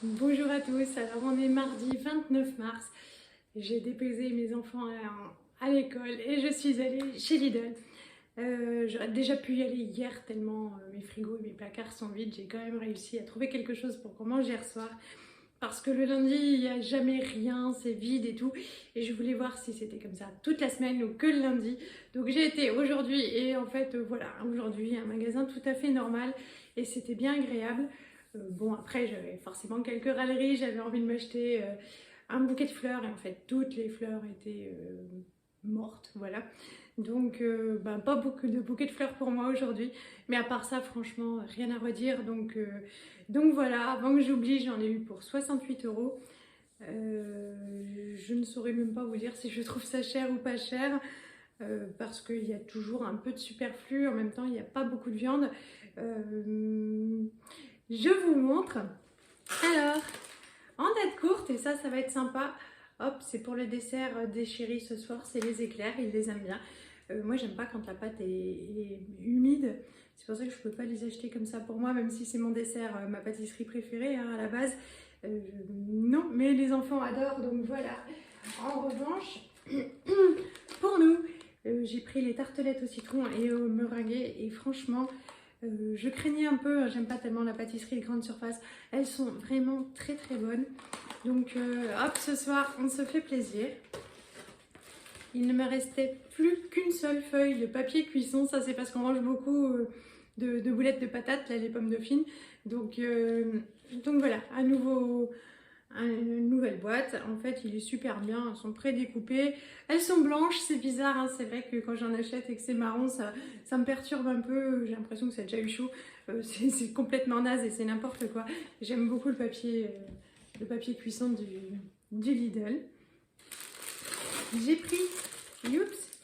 Bonjour à tous, alors on est mardi 29 mars, j'ai déposé mes enfants à l'école et je suis allée chez Lidl. J'aurais déjà pu y aller hier tellement mes frigos et mes placards sont vides, j'ai quand même réussi à trouver quelque chose pour qu'on mange hier soir. Parce que le lundi, il n'y a jamais rien, c'est vide et tout. Et je voulais voir si c'était comme ça toute la semaine ou que le lundi. Donc j'ai été aujourd'hui et en fait, voilà, aujourd'hui, un magasin tout à fait normal et c'était bien agréable. Bon, après, j'avais forcément quelques râleries, j'avais envie de m'acheter un bouquet de fleurs et en fait, toutes les fleurs étaient mortes, voilà. Donc, pas beaucoup de bouquets de fleurs pour moi aujourd'hui. Mais à part ça, franchement, rien à redire. Donc voilà, avant que j'oublie, j'en ai eu pour 68 euros. Je ne saurais même pas vous dire si je trouve ça cher ou pas cher. Parce qu'il y a toujours un peu de superflu. En même temps, il n'y a pas beaucoup de viande. Je vous montre. Alors, en date courte, et ça va être sympa. Hop, c'est pour le dessert des chéris ce soir, c'est les éclairs, ils les aiment bien. Moi, j'aime pas quand la pâte est humide. C'est pour ça que je peux pas les acheter comme ça pour moi, même si c'est mon dessert, ma pâtisserie préférée hein, à la base. Non, mais les enfants adorent, donc voilà. En revanche, pour nous, j'ai pris les tartelettes au citron et au meringues et franchement, je craignais un peu, j'aime pas tellement la pâtisserie de grande surface. Elles sont vraiment très très bonnes. Donc hop, ce soir, on se fait plaisir. Il ne me restait plus qu'une seule feuille de papier cuisson. Ça, c'est parce qu'on mange beaucoup de boulettes de patates, là, les pommes dauphines. Donc voilà, une nouvelle boîte. En fait, il est super bien. Elles sont pré-découpées. Elles sont blanches, c'est bizarre. Hein. C'est vrai que quand j'en achète et que c'est marron, ça me perturbe un peu. J'ai l'impression que ça a déjà eu chaud. C'est complètement naze et c'est n'importe quoi. J'aime beaucoup le papier cuisson du Lidl. J'ai pris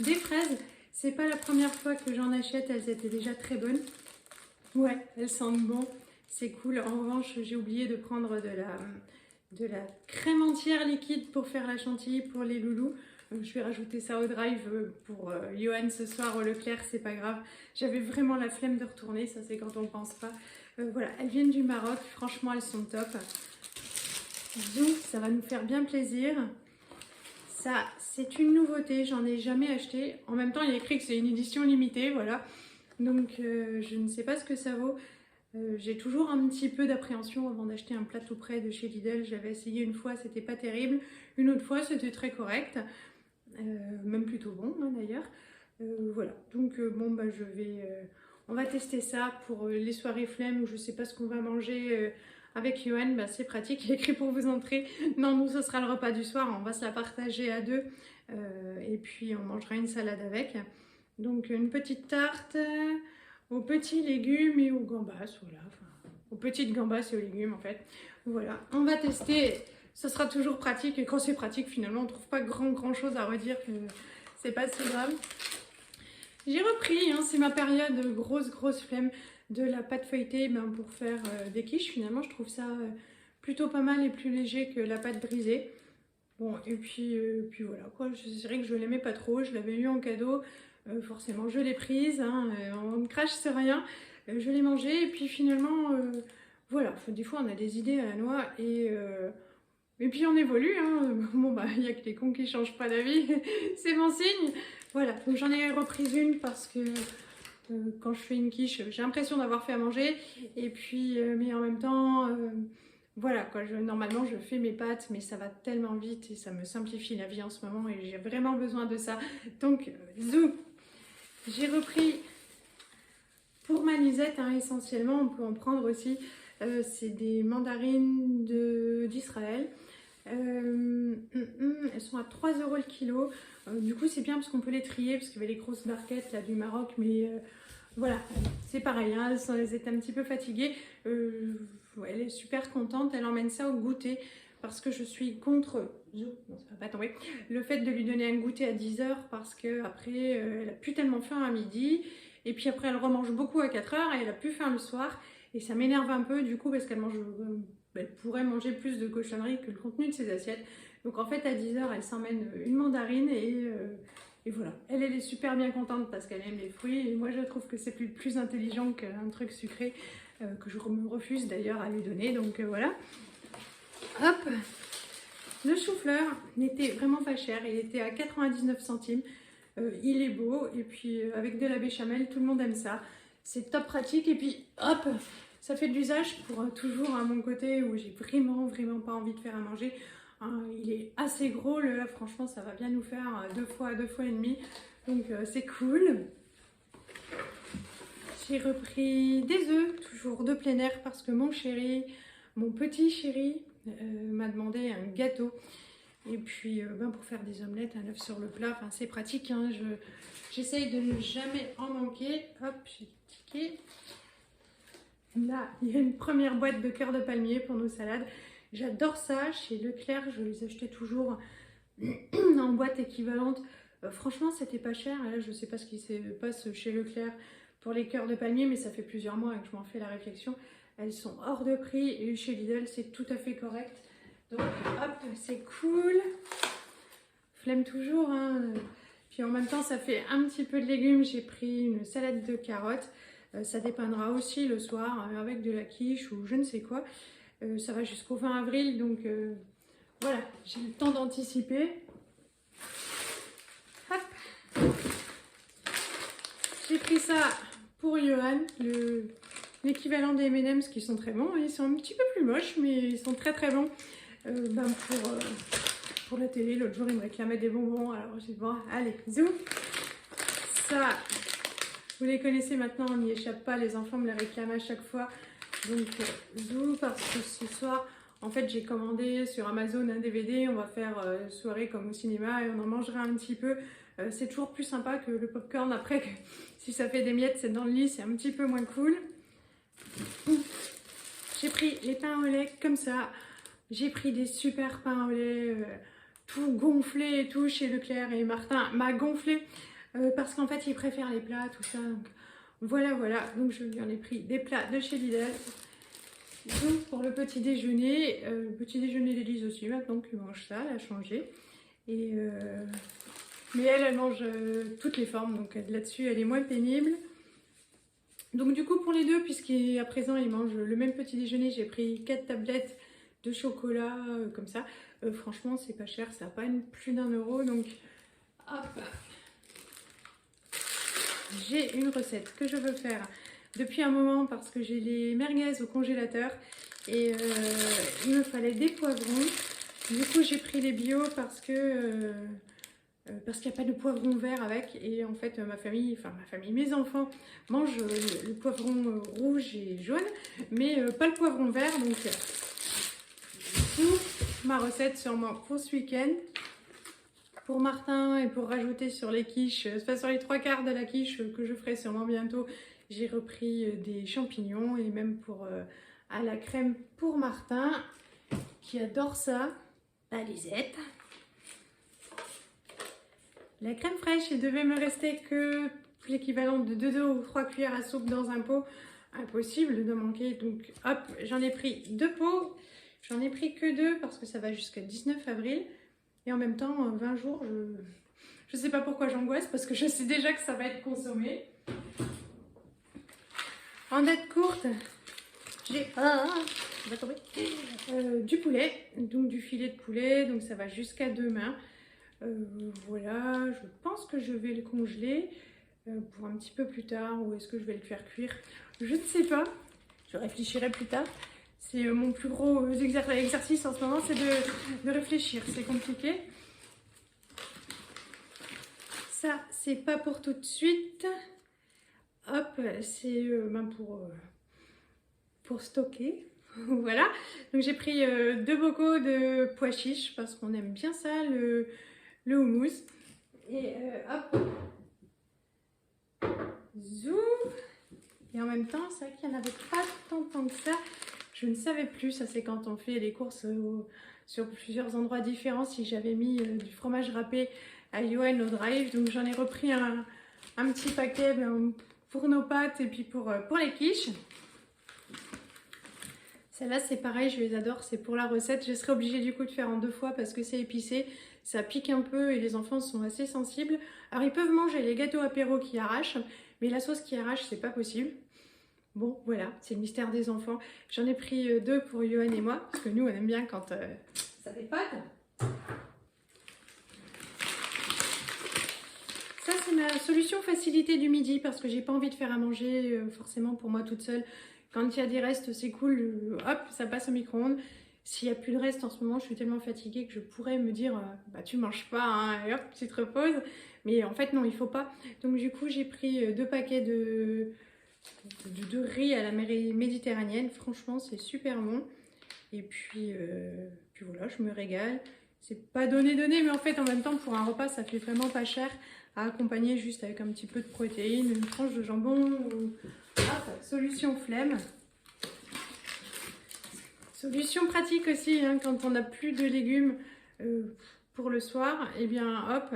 des fraises. C'est pas la première fois que j'en achète, elles étaient déjà très bonnes. Ouais, elles sentent bon, c'est cool. En revanche, j'ai oublié de prendre de la crème entière liquide pour faire la chantilly pour les loulous. Je vais rajouter ça au drive pour Johan ce soir au Leclerc, c'est pas grave. J'avais vraiment la flemme de retourner, ça c'est quand on pense pas. Voilà, elles viennent du Maroc, franchement elles sont top. Donc ça va nous faire bien plaisir. Ça, c'est une nouveauté, j'en ai jamais acheté. En même temps, il y a écrit que c'est une édition limitée, voilà. Donc, je ne sais pas ce que ça vaut. J'ai toujours un petit peu d'appréhension avant d'acheter un plat tout prêt de chez Lidl. J'avais essayé une fois, c'était pas terrible. Une autre fois, c'était très correct. Même plutôt bon, hein, d'ailleurs. Voilà, donc on va tester ça pour les soirées flemme où je sais pas ce qu'on va manger avec Johan, bah, c'est pratique, il est écrit pour vous entrer. Non, nous ce sera le repas du soir, on va se la partager à deux et puis on mangera une salade avec. Donc une petite tarte aux petits légumes et aux gambas, voilà, enfin, aux petites gambas et aux légumes en fait. Voilà, on va tester, ce sera toujours pratique et quand c'est pratique finalement on trouve pas grand chose à redire, c'est pas si grave. J'ai repris, hein, c'est ma période grosse flemme de la pâte feuilletée pour faire des quiches. Finalement, je trouve ça plutôt pas mal et plus léger que la pâte brisée. Bon, et puis voilà, quoi. C'est vrai que je l'aimais pas trop. Je l'avais eu en cadeau. Forcément, je l'ai prise. Hein, on ne crache sur rien. Je l'ai mangée. Et puis finalement, voilà. Des fois, on a des idées à la noix et puis on évolue, hein. Bon bah il n'y a que les cons qui changent pas d'avis, c'est mon signe. Voilà, donc j'en ai reprise une parce que quand je fais une quiche, j'ai l'impression d'avoir fait à manger. Et puis, mais en même temps, voilà quoi, normalement je fais mes pâtes, mais ça va tellement vite et ça me simplifie la vie en ce moment et j'ai vraiment besoin de ça. Donc, zou, j'ai repris pour ma Lisette, hein, essentiellement, on peut en prendre aussi. C'est des mandarines d'Israël. Elles sont à 3 euros le kilo. Du coup, c'est bien parce qu'on peut les trier parce qu'il y avait les grosses barquettes là, du Maroc. Mais voilà, c'est pareil. Hein, elles étaient un petit peu fatiguées. Ouais, elle est super contente. Elle emmène ça au goûter parce que je suis contre. Non, ça va pas tomber. Le fait de lui donner un goûter à 10 heures parce qu'après, elle a plus tellement faim à midi. Et puis après, elle remange beaucoup à 4 heures et elle a plus faim le soir. Et ça m'énerve un peu du coup parce qu'elle mange. Elle pourrait manger plus de cochonneries que le contenu de ses assiettes. Donc en fait, à 10 heures, elle s'emmène une mandarine et voilà. Elle est super bien contente parce qu'elle aime les fruits. Et moi, je trouve que c'est plus intelligent qu'un truc sucré que je me refuse d'ailleurs à lui donner. Donc voilà. Hop, le chou-fleur n'était vraiment pas cher, il était à 99 centimes. Il est beau et puis avec de la béchamel, tout le monde aime ça. C'est top pratique et puis hop, ça fait de l'usage pour toujours à mon côté où j'ai vraiment pas envie de faire à manger. Il est assez gros, là, franchement ça va bien nous faire deux fois et demi, donc c'est cool. J'ai repris des œufs, toujours de plein air parce que mon petit chéri m'a demandé un gâteau. Et puis pour faire des omelettes, un œuf sur le plat, enfin, c'est pratique, hein, j'essaye de ne jamais en manquer. Hop, j'ai cliqué. Là, il y a une première boîte de cœur de palmier pour nos salades. J'adore ça, chez Leclerc, je les achetais toujours en boîte équivalente. Franchement, c'était pas cher. Là, je sais pas ce qui se passe chez Leclerc pour les cœurs de palmier, mais ça fait plusieurs mois que je m'en fais la réflexion. Elles sont hors de prix et chez Lidl, c'est tout à fait correct. Donc hop, c'est cool. Flemme toujours, hein. Puis en même temps, ça fait un petit peu de légumes. J'ai pris une salade de carottes. Ça dépanera aussi le soir avec de la quiche ou je ne sais quoi. Ça va jusqu'au 20 avril, donc voilà, j'ai le temps d'anticiper. Hop. J'ai pris ça pour Johan, l'équivalent des M&M's qui sont très bons. Ils sont un petit peu plus moches, mais ils sont très bons. Pour la télé, l'autre jour il me réclamait des bonbons, alors j'ai dit bon, allez, zou. Ça, vous les connaissez maintenant, on n'y échappe pas, les enfants me les réclament à chaque fois. Donc zou, parce que ce soir, en fait j'ai commandé sur Amazon un DVD, on va faire soirée comme au cinéma et on en mangera un petit peu. C'est toujours plus sympa que le popcorn après, que si ça fait des miettes, c'est dans le lit, c'est un petit peu moins cool. J'ai pris les pains au lait comme ça. J'ai pris des super pains au lait, tout gonflé et tout chez Leclerc, et Martin m'a gonflé parce qu'en fait il préfère les plats, tout ça. Donc voilà, donc je lui en ai pris des plats de chez Lidl. Donc pour le petit déjeuner d'Élise aussi, maintenant qu'il mange ça, elle a changé. Et mais elle mange toutes les formes, donc là-dessus elle est moins pénible. Donc du coup pour les deux, puisqu'à présent ils mangent le même petit déjeuner, j'ai pris 4 tablettes de chocolat comme ça. Franchement c'est pas cher, ça n'a pas plus d'1 euro, donc hop. J'ai une recette que je veux faire depuis un moment parce que j'ai les merguez au congélateur et il me fallait des poivrons. Du coup j'ai pris les bio parce que qu'il n'y a pas de poivron vert avec, et en fait mes enfants mangent le poivron rouge et jaune, mais pas le poivron vert, donc ma recette sûrement pour ce week-end. Pour Martin et pour rajouter sur les quiches, sur les 3/4 de la quiche que je ferai sûrement bientôt, j'ai repris des champignons, et même pour à la crème pour Martin qui adore ça, la Lisette. La crème fraîche, il devait me rester que l'équivalent de 2 ou 3 cuillères à soupe dans un pot. Impossible de manquer, donc hop, j'en ai pris 2 pots. J'en ai pris que 2 parce que ça va jusqu'à 19 avril. Et en même temps, 20 jours, je sais pas pourquoi j'angoisse, parce que je sais déjà que ça va être consommé. En date courte, j'ai du poulet, donc du filet de poulet, donc ça va jusqu'à demain. Voilà, je pense que je vais le congeler pour un petit peu plus tard, ou est-ce que je vais le faire cuire, je ne sais pas, je réfléchirai plus tard. C'est mon plus gros exercice en ce moment, c'est de réfléchir, c'est compliqué. Ça, c'est pas pour tout de suite. Hop, c'est pour stocker. Voilà, donc j'ai pris 2 bocaux de pois chiches parce qu'on aime bien ça, le houmous. Et hop, zou. Et en même temps, c'est vrai qu'il n'y en avait pas tant que ça. Je ne savais plus, ça c'est quand on fait les courses sur plusieurs endroits différents, si j'avais mis du fromage râpé à Johan au drive. Donc j'en ai repris un petit paquet pour nos pâtes et puis pour les quiches. Celles-là c'est pareil, je les adore, c'est pour la recette. Je serai obligée du coup de faire en 2 fois parce que c'est épicé, ça pique un peu et les enfants sont assez sensibles. Alors ils peuvent manger les gâteaux apéro qui arrachent, mais la sauce qui arrache c'est pas possible. Bon, voilà, c'est le mystère des enfants. J'en ai pris 2 pour Johan et moi, parce que nous, on aime bien quand ça dépote. Ça, c'est ma solution facilité du midi, parce que j'ai pas envie de faire à manger forcément pour moi toute seule. Quand il y a des restes, c'est cool, hop, ça passe au micro-ondes. S'il n'y a plus de reste en ce moment, je suis tellement fatiguée que je pourrais me dire bah tu manges pas, hein, et hop, tu te reposes. Mais en fait, non, il faut pas. Donc du coup, j'ai pris 2 paquets de riz à la méditerranéenne. Franchement, c'est super bon. Et puis voilà, je me régale. C'est pas donné, mais en fait, en même temps, pour un repas, ça fait vraiment pas cher à accompagner juste avec un petit peu de protéines, une tranche de jambon ou hop, solution flemme. Solution pratique aussi, hein, quand on n'a plus de légumes pour le soir, et bien hop,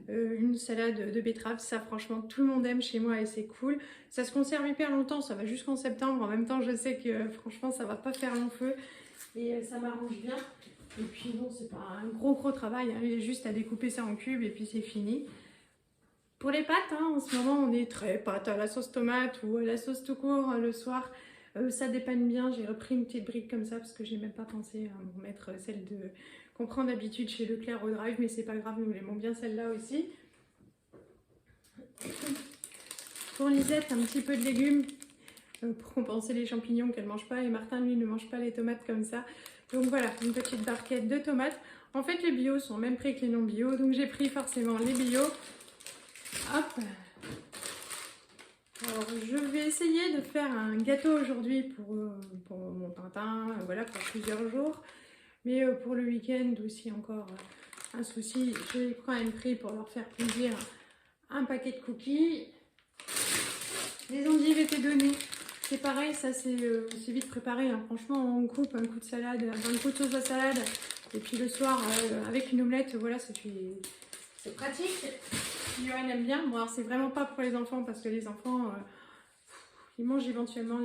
une salade de betterave, ça franchement tout le monde aime chez moi et c'est cool. Ça se conserve hyper longtemps, ça va jusqu'en septembre. En même temps, je sais que franchement, ça va pas faire long feu et ça m'arrange bien. Et puis non, c'est pas un gros travail, hein, il est juste à découper ça en cubes et puis c'est fini. Pour les pâtes, hein, en ce moment, on est très pâtes à la sauce tomate ou à la sauce tout court le soir. Ça dépanne bien, j'ai repris une petite brique comme ça parce que j'ai même pas pensé à me mettre celle qu'on prend d'habitude chez Leclerc au drive, mais c'est pas grave, nous aimons bien celle-là aussi. Pour Lisette, un petit peu de légumes pour compenser les champignons qu'elle mange pas, et Martin lui ne mange pas les tomates comme ça. Donc voilà, une petite barquette de tomates. En fait, les bio sont au même prix que les non bio, donc j'ai pris forcément les bio. Hop. Alors, je vais essayer de faire un gâteau aujourd'hui pour mon Tintin, voilà, pour plusieurs jours. Mais pour le week-end aussi encore un souci, je les prends à un prix pour leur faire plaisir. Un paquet de cookies. Les endives étaient données. C'est pareil, ça c'est vite préparé. Hein. Franchement, on coupe un coup de salade, un coup de sauce à salade. Et puis le soir, avec une omelette, voilà, c'est pratique. Johan aime bien. Bon, alors c'est vraiment pas pour les enfants parce que les enfants, ils mangent éventuellement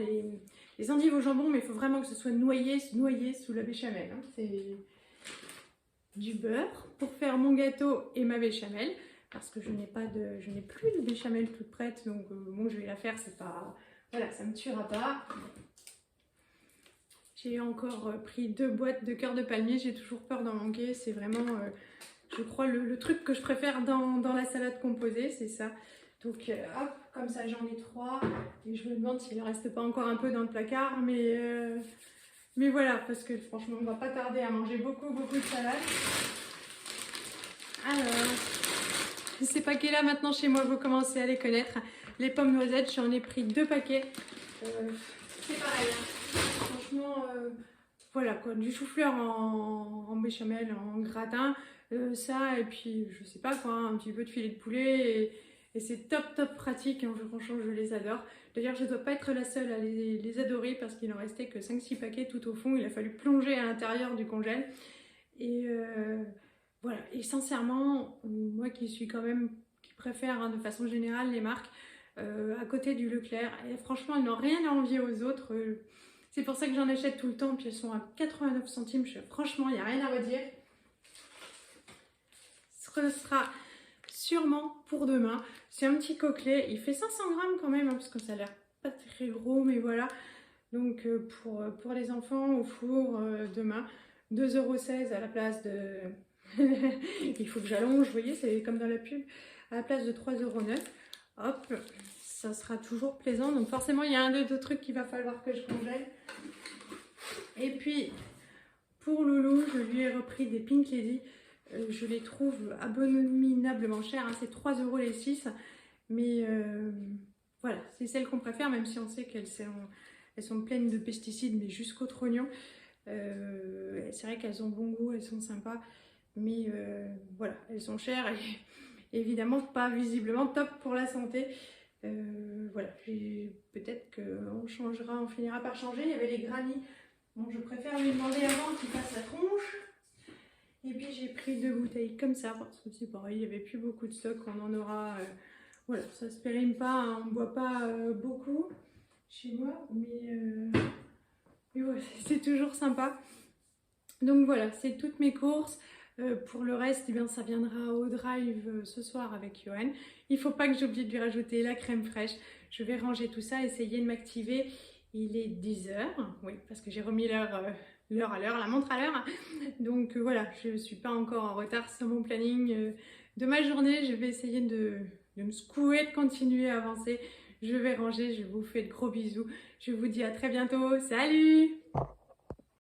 les endives au jambon, mais il faut vraiment que ce soit noyé sous la béchamel. Hein. C'est du beurre pour faire mon gâteau et ma béchamel parce que je n'ai plus de béchamel toute prête, donc bon, je vais la faire. C'est pas, voilà, ça me tuera pas. J'ai encore pris 2 boîtes de cœur de palmier. J'ai toujours peur d'en manquer. C'est vraiment je crois le truc que je préfère dans la salade composée, c'est ça. Donc hop, comme ça j'en ai 3. Et je me demande s'il ne reste pas encore un peu dans le placard. Mais voilà, parce que franchement on va pas tarder à manger beaucoup de salade. Alors, ces paquets là maintenant chez moi, vous commencez à les connaître. Les pommes noisettes, j'en ai pris 2 paquets. C'est pareil, hein. Franchement, voilà quoi, du chou-fleur en béchamel, en gratin. Ça et puis je sais pas quoi, un petit peu de filet de poulet et c'est top pratique, hein. Franchement je les adore. D'ailleurs je dois pas être la seule à les adorer parce qu'il en restait que 5-6 paquets tout au fond, il a fallu plonger à l'intérieur du congèle et voilà. Et sincèrement moi qui préfère hein, de façon générale les marques à côté du Leclerc, et franchement elles n'ont rien à envier aux autres. C'est pour ça que j'en achète tout le temps, puis elles sont à 89 centimes, franchement il n'y a rien à redire. Ce sera sûrement pour demain. C'est un petit coquelet, il fait 500 grammes quand même, hein, parce que ça a l'air pas très gros, mais voilà. Donc pour les enfants au four demain, 2,16 € à la place de... il faut que j'allonge, vous voyez, c'est comme dans la pub, à la place de 3,09 €. Hop, ça sera toujours plaisant. Donc forcément, il y a un deux trucs qu'il va falloir que je congèle. Et puis, pour Loulou, je lui ai repris des Pink Lady. Je les trouve abominablement chers, hein. C'est 3 € les 6. Mais voilà, c'est celles qu'on préfère, même si on sait qu'elles sont pleines de pesticides, mais jusqu'au trognon. C'est vrai qu'elles ont bon goût, elles sont sympas. Mais voilà, elles sont chères et évidemment pas visiblement top pour la santé. Voilà, peut-être qu'on changera, on finira par changer. Il y avait les granny. Bon, je préfère lui demander avant qu'il fasse la tronche. Et puis j'ai pris 2 bouteilles comme ça parce que c'est pareil, il n'y avait plus beaucoup de stock, on en aura. Voilà, ça se périme pas, hein, on ne boit pas beaucoup chez moi, mais ouais, c'est toujours sympa. Donc voilà, c'est toutes mes courses. Pour le reste, eh bien, ça viendra au drive ce soir avec Johan. Il ne faut pas que j'oublie de lui rajouter la crème fraîche. Je vais ranger tout ça, essayer de m'activer. Il est 10 heures, oui, parce que j'ai remis l'heure à l'heure, la montre à l'heure. Donc voilà, je ne suis pas encore en retard sur mon planning de ma journée. Je vais essayer de me secouer, de continuer à avancer. Je vais ranger, je vous fais de gros bisous. Je vous dis à très bientôt. Salut!